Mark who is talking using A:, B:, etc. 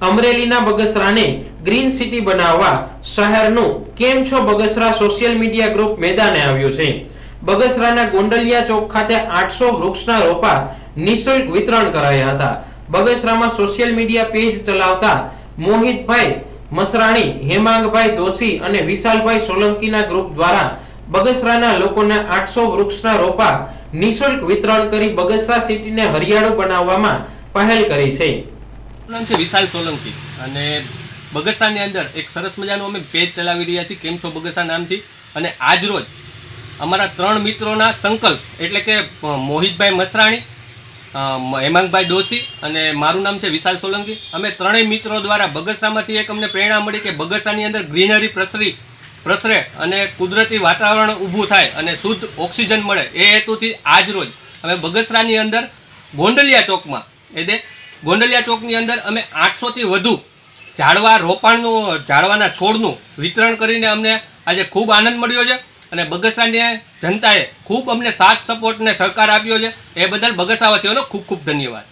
A: અમરેલીના બગસરાને green city બનાવવા શહેરનું કેમ છો બગસરા સોશિયલ મીડિયા ગ્રુપ મેદાને આવ્યું છે। બગસરાના ગોંડલિયા ચોક ખાતે 800 વૃક્ષના રોપા નિઃશુલ્ક વિતરણ કરાયા હતા। બગસરામાં સોશિયલ મીડિયા પેજ ચલાવતા મોહિતભાઈ મસરાણી, હેમાંગભાઈ દોશી અને વિશાલભાઈ સોલંકીના ગ્રુપ દ્વારા બગસરાના લોકોને 800 વૃક્ષના રોપા નિઃશુલ્ક વિતરણ કરી બગસરા સિટીને હરિયાળું બનાવવામાં પહેલ કરી છે।
B: નામ છે વિશાલ સોલંકી અને બગસરાની અંદર એક સરસ મજાનું અમે પેજ ચલાવી રહ્યા છીએ કેમ છો બગસરા નામથી। અને આજ રોજ અમારા 3 મિત્રોના સંકલ્પ એટલે કે મોહિતભાઈ મસરાણી, હેમાંગભાઈ દોશી અને મારું નામ છે વિશાલ સોલંકી, અમે ત્રણેય મિત્રો દ્વારા બગસરામાંથી એક અમને પ્રેરણા મળી કે બગસરાની અંદર ગ્રીનરી પ્રસરે અને કુદરતી વાતાવરણ ઊભું થાય અને શુદ્ધ ઓક્સિજન મળે એ હેતુથી આજ રોજ અમે બગસરાની અંદર ગોંડલિયા ચોકની અંદર અમે 800થી વધુ ઝાડવાના છોડનું વિતરણ કરીને અમને આજે ખૂબ આનંદ મળ્યો છે અને બગસરાની જનતાએ ખૂબ અમને સાથ સપોર્ટ ને સહકાર આપ્યો છે। એ બદલ બગસરાવાસીઓનો ખૂબ ખૂબ ધન્યવાદ।